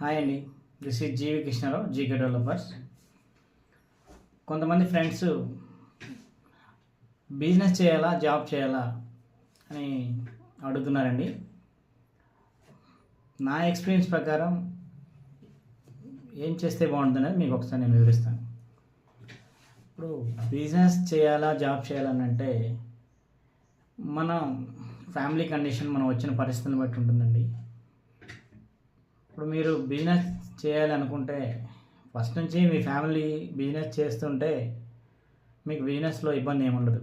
Hi అండి, this is G V Krishnarao, G K developers. కొంతమంది friends business చేయాలా జాబ్ చేయాలా అని అడుగుతున్నారండి. నా ఎక్స్పీరియన్స్ ప్రకారం ఏం చేస్తే బాగుంటుందని మీకు ఒకసారి నేను వివరిస్తాను. ఇప్పుడు బిజినెస్ చేయాలా జాబ్ చేయాలని అంటే మన ఫ్యామిలీ కండిషన్, మనం వచ్చిన పరిస్థితులను బట్టి ఉంటుందండి. ఇప్పుడు మీరు బిజినెస్ చేయాలి అనుకుంటే ఫస్ట్ నుంచి మీ ఫ్యామిలీ బిజినెస్ చేస్తుంటే మీకు బిజినెస్లో ఇబ్బంది ఏముండదు.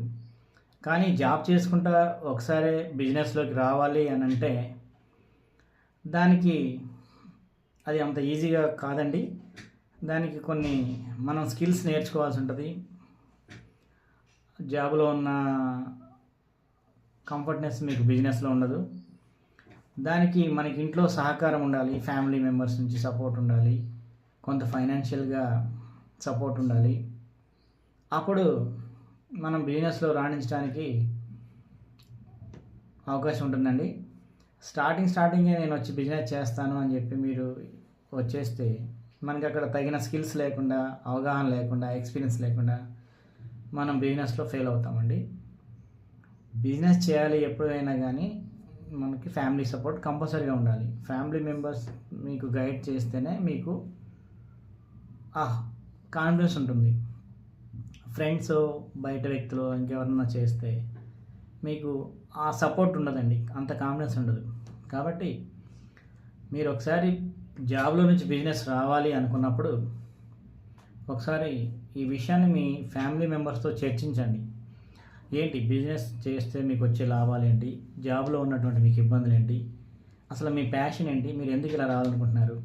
కానీ జాబ్ చేసుకుంటా ఒకసారి బిజినెస్లోకి రావాలి అని అంటే దానికి అది అంత ఈజీగా కాదండి. దానికి కొన్ని మనం స్కిల్స్ నేర్చుకోవాల్సి ఉంటుంది. జాబ్లో ఉన్న కంఫర్ట్నెస్ మీకు బిజినెస్లో ఉండదు. దానికి మనకి ఇంట్లో సహకారం ఉండాలి, ఫ్యామిలీ మెంబర్స్ నుంచి సపోర్ట్ ఉండాలి, కొంత ఫైనాన్షియల్గా సపోర్ట్ ఉండాలి. అప్పుడు మనం బిజినెస్లో రాణించడానికి అవకాశం ఉంటుందండి. స్టార్టింగే నేను వచ్చి బిజినెస్ చేస్తాను అని చెప్పి మీరు వచ్చేస్తే మనకి అక్కడ తగిన స్కిల్స్ లేకుండా, అవగాహన లేకుండా, ఎక్స్పీరియన్స్ లేకుండా మనం బిజినెస్లో ఫెయిల్ అవుతామండి. బిజినెస్ చేయాలి ఎప్పుడైనా కానీ మనకి ఫ్యామిలీ సపోర్ట్ కంపల్సరీగా ఉండాలి. ఫ్యామిలీ మెంబర్స్ మీకు గైడ్ చేస్తేనే మీకు కాన్ఫిడెన్స్ ఉంటుంది. ఫ్రెండ్స్, బయట వ్యక్తులు ఇంకెవరన్నా చేస్తే మీకు ఆ సపోర్ట్ ఉండదండి, అంత కాన్ఫిడెన్స్ ఉండదు. కాబట్టి మీరు ఒకసారి జాబ్లో నుంచి బిజినెస్ రావాలి అనుకున్నప్పుడు ఒకసారి ఈ విషయాన్ని మీ ఫ్యామిలీ మెంబర్స్తో చర్చించండి. ఏంటి బిజినెస్ చేస్తే మీకు వచ్చే లాభాలు ఏంటి, జాబ్లో ఉన్నటువంటి మీకు ఇబ్బందులు ఏంటి, అసలు మీ ప్యాషన్ ఏంటి, మీరు ఎందుకు ఇలా రావాలనుకుంటున్నారు.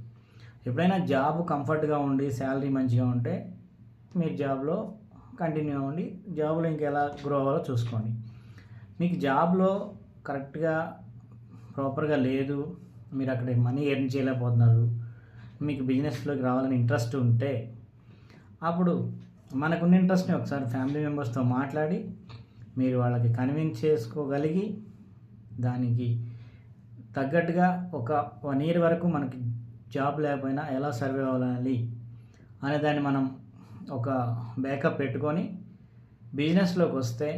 ఎప్పుడైనా జాబ్ కంఫర్ట్గా ఉండి శాలరీ మంచిగా ఉంటే మీరు జాబ్లో కంటిన్యూ అవ్వండి. జాబ్లో ఇంకెలా గ్రో అవ్వాలో చూసుకోండి. మీకు జాబ్లో కరెక్ట్గా ప్రాపర్గా లేదు, మీరు అక్కడ మనీ ఎర్న్ చేయలేకపోతున్నారు, మీకు బిజినెస్లోకి రావాలని ఇంట్రెస్ట్ ఉంటే అప్పుడు మనకున్న ఇంట్రెస్ట్ని ఒకసారి ఫ్యామిలీ మెంబర్స్తో మాట్లాడి మీరు వాళ్ళకి కన్విన్స్ చేసుకోగలిగి దానికి తగ్గట్టుగా ఒక 1 year వరకు మనకి జాబ్ లేకపోయినా ఎలా సర్వే అవ్వాలి అనే దాన్ని మనం ఒక బ్యాకప్ పెట్టుకొని బిజినెస్లోకి వస్తే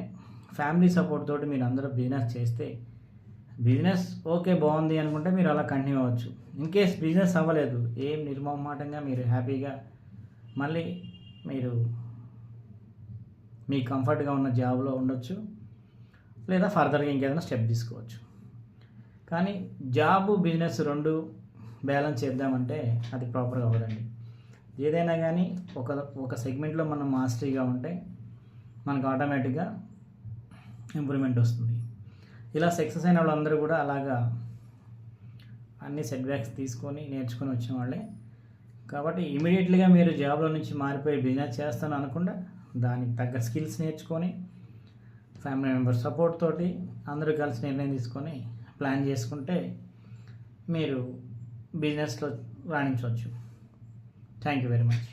ఫ్యామిలీ సపోర్ట్ తోటి మీరు అందరూ బిజినెస్ చేస్తే బిజినెస్ ఓకే బాగుంది అనుకుంటే మీరు అలా కంటిన్యూ అవ్వచ్చు. ఇన్ కేస్ బిజినెస్ అవ్వలేదు, ఏం నిర్మమాటంగా మీరు హ్యాపీగా మళ్ళీ మీరు మీ కంఫర్ట్గా ఉన్న జాబ్లో ఉండొచ్చు, లేదా ఫర్దర్గా ఇంకేదైనా స్టెప్ తీసుకోవచ్చు. కానీ జాబ్ బిజినెస్ రెండు బ్యాలెన్స్ చేద్దామంటే అది ప్రాపర్గా అవ్వదండి. ఏదైనా కానీ ఒక సెగ్మెంట్లో మనం మాస్టరీగా ఉంటే మనకు ఆటోమేటిక్గా ఇంప్రూవ్మెంట్ వస్తుంది. ఇలా సక్సెస్ అయిన వాళ్ళందరూ కూడా అలాగా అన్ని సెట్బ్యాక్స్ తీసుకొని నేర్చుకొని వచ్చిన వాళ్ళే. కాబట్టి ఇమీడియట్లీగా మీరు జాబ్లో నుంచి మారిపోయి బిజినెస్ చేస్తాను అనకుండా దానికి తగ్గ స్కిల్స్ నేర్చుకొని ఫ్యామిలీ మెంబర్స్ సపోర్ట్ తోటి అందరూ కలిసి నిర్ణయం తీసుకొని ప్లాన్ చేసుకుంటే మీరు బిజినెస్లో రాణించవచ్చు. Thank you very much.